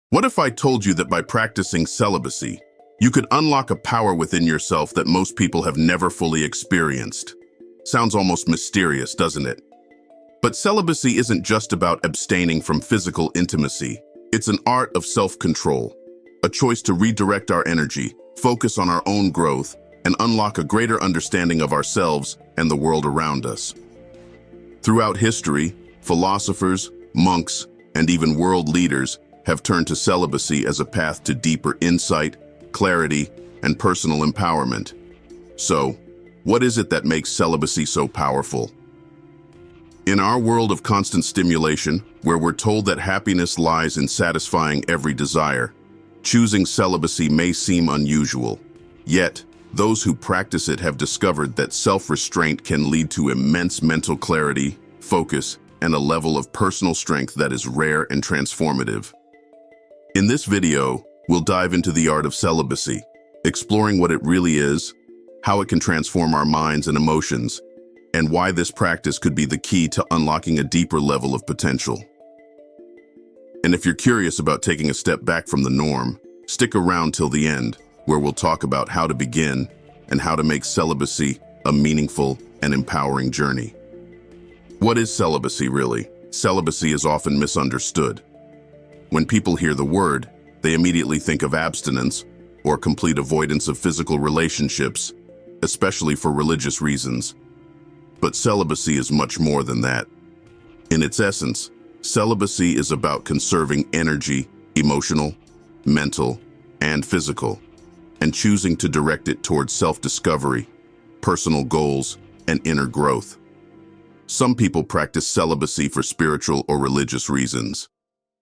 What if I told you that by practicing celibacy, you could unlock a power within yourself that most people have never fully experienced? Sounds almost mysterious, doesn't it? But celibacy isn't just about abstaining from physical intimacy. It's an art of self-control, a choice to redirect our energy, focus on our own growth, and unlock a greater understanding of ourselves and the world around us. Throughout history, philosophers, monks, and even world leaders have turned to celibacy as a path to deeper insight, clarity, and personal empowerment. So, what is it that makes celibacy so powerful? In our world of constant stimulation, where we're told that happiness lies in satisfying every desire, choosing celibacy may seem unusual. Yet, those who practice it have discovered that self-restraint can lead to immense mental clarity, focus, and a level of personal strength that is rare and transformative. In this video, we'll dive into the art of celibacy, exploring what it really is, how it can transform our minds and emotions, and why this practice could be the key to unlocking a deeper level of potential. And if you're curious about taking a step back from the norm, stick around till the end, where we'll talk about how to begin and how to make celibacy a meaningful and empowering journey. What is celibacy really? Celibacy is often misunderstood. When people hear the word, they immediately think of abstinence or complete avoidance of physical relationships, especially for religious reasons. But celibacy is much more than that. In its essence, celibacy is about conserving energy, emotional, mental, and physical, and choosing to direct it towards self-discovery, personal goals, and inner growth. Some people practice celibacy for spiritual or religious reasons.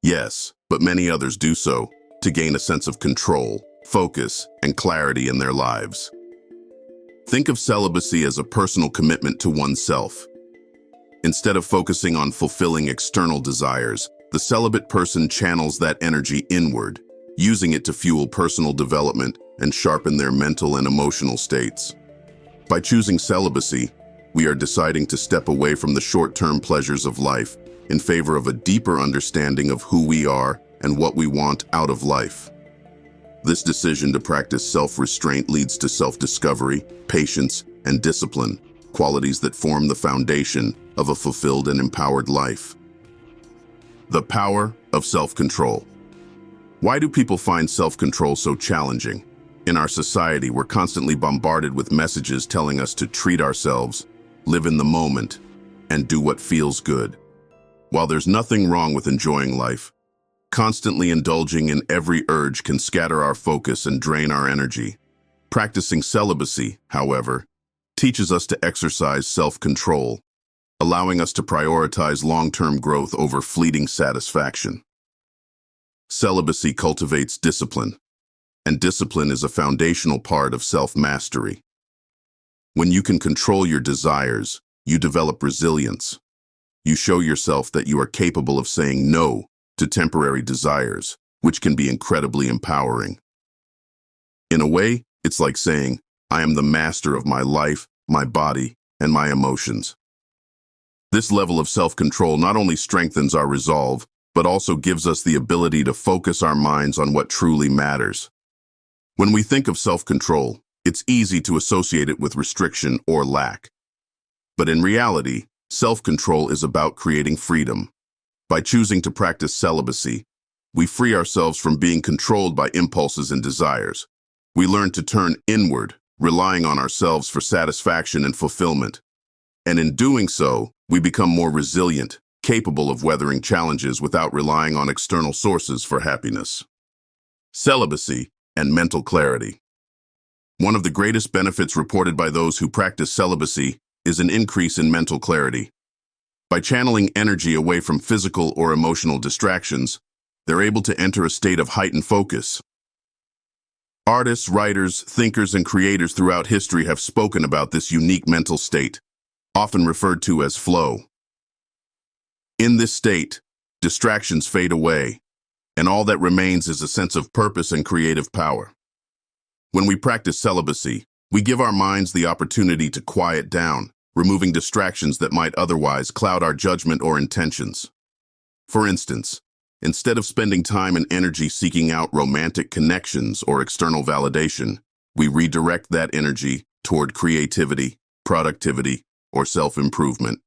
Yes, but many others do so to gain a sense of control, focus, and clarity in their lives. Think of celibacy as a personal commitment to oneself. Instead of focusing on fulfilling external desires, the celibate person channels that energy inward, using it to fuel personal development and sharpen their mental and emotional states. By choosing celibacy, we are deciding to step away from the short-term pleasures of life in favor of a deeper understanding of who we are and what we want out of life. This decision to practice self-restraint leads to self-discovery, patience, and discipline, qualities that form the foundation of a fulfilled and empowered life. The power of self-control. Why do people find self-control so challenging? In our society, we're constantly bombarded with messages telling us to treat ourselves, live in the moment, and do what feels good. While there's nothing wrong with enjoying life, constantly indulging in every urge can scatter our focus and drain our energy. Practicing celibacy, however, teaches us to exercise self-control, allowing us to prioritize long-term growth over fleeting satisfaction. Celibacy cultivates discipline, and discipline is a foundational part of self-mastery. When you can control your desires, you develop resilience. You show yourself that you are capable of saying no to temporary desires, which can be incredibly empowering. In a way, it's like saying, I am the master of my life, my body, and my emotions. This level of self-control not only strengthens our resolve, but also gives us the ability to focus our minds on what truly matters. When we think of self-control, it's easy to associate it with restriction or lack. But in reality, self-control is about creating freedom. By choosing to practice celibacy, we free ourselves from being controlled by impulses and desires. We learn to turn inward, relying on ourselves for satisfaction and fulfillment. And in doing so, we become more resilient, capable of weathering challenges without relying on external sources for happiness. Celibacy and mental clarity. One of the greatest benefits reported by those who practice celibacy is an increase in mental clarity. By channeling energy away from physical or emotional distractions, they're able to enter a state of heightened focus. Artists, writers, thinkers, and creators throughout history have spoken about this unique mental state, often referred to as flow. In this state, distractions fade away, and all that remains is a sense of purpose and creative power. When we practice celibacy, we give our minds the opportunity to quiet down, removing distractions that might otherwise cloud our judgment or intentions. For instance, Instead of spending time and energy seeking out romantic connections or external validation, we redirect that energy toward creativity, productivity, or self-improvement.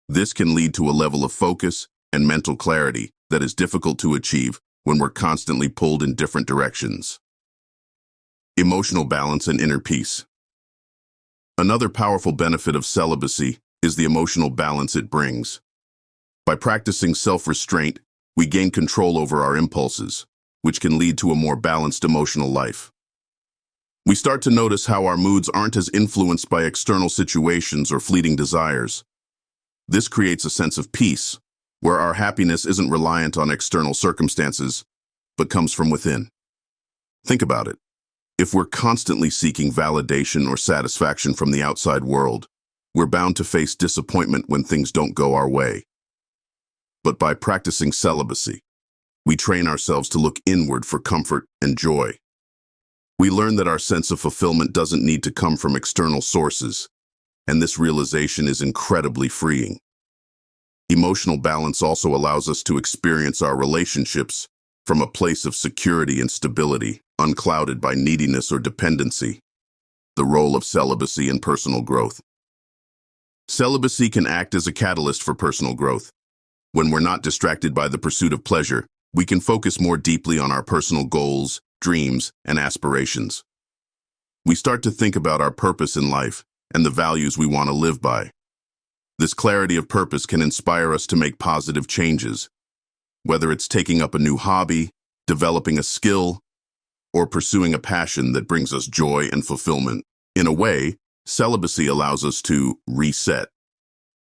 This can lead to a level of focus and mental clarity that is difficult to achieve when we're constantly pulled in different directions. Emotional balance and inner peace. Another powerful benefit of celibacy is the emotional balance it brings. By practicing self-restraint, we gain control over our impulses, which can lead to a more balanced emotional life. We start to notice how our moods aren't as influenced by external situations or fleeting desires. This creates a sense of peace, where our happiness isn't reliant on external circumstances, but comes from within. Think about it. If we're constantly seeking validation or satisfaction from the outside world, we're bound to face disappointment when things don't go our way. But by practicing celibacy, we train ourselves to look inward for comfort and joy. We learn that our sense of fulfillment doesn't need to come from external sources, and this realization is incredibly freeing. Emotional balance also allows us to experience our relationships from a place of security and stability, unclouded by neediness or dependency. The role of celibacy in personal growth. Celibacy can act as a catalyst for personal growth. When we're not distracted by the pursuit of pleasure, we can focus more deeply on our personal goals, dreams, and aspirations. We start to think about our purpose in life and the values we want to live by. This clarity of purpose can inspire us to make positive changes, whether it's taking up a new hobby, developing a skill, or pursuing a passion that brings us joy and fulfillment. In a way, celibacy allows us to reset.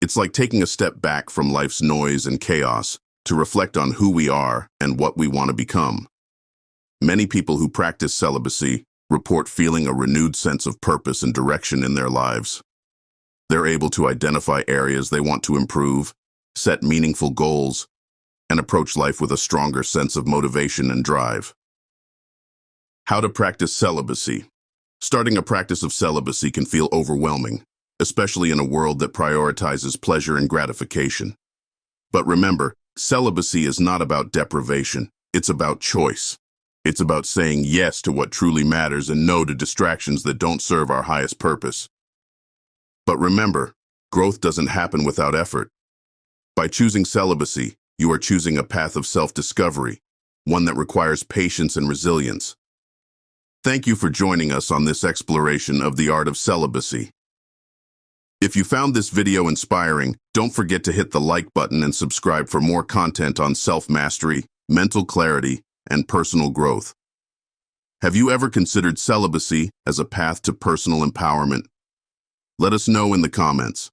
It's like taking a step back from life's noise and chaos to reflect on who we are and what we want to become. Many people who practice celibacy report feeling a renewed sense of purpose and direction in their lives. They're able to identify areas they want to improve, set meaningful goals, and approach life with a stronger sense of motivation and drive. How to practice celibacy. Starting a practice of celibacy can feel overwhelming, especially in a world that prioritizes pleasure and gratification. But remember, celibacy is not about deprivation, it's about choice. It's about saying yes to what truly matters and no to distractions that don't serve our highest purpose. But remember, growth doesn't happen without effort. By choosing celibacy, you are choosing a path of self-discovery, one that requires patience and resilience. Thank you for joining us on this exploration of the art of celibacy. If you found this video inspiring, don't forget to hit the like button and subscribe for more content on self-mastery, mental clarity, and personal growth. Have you ever considered celibacy as a path to personal empowerment? Let us know in the comments.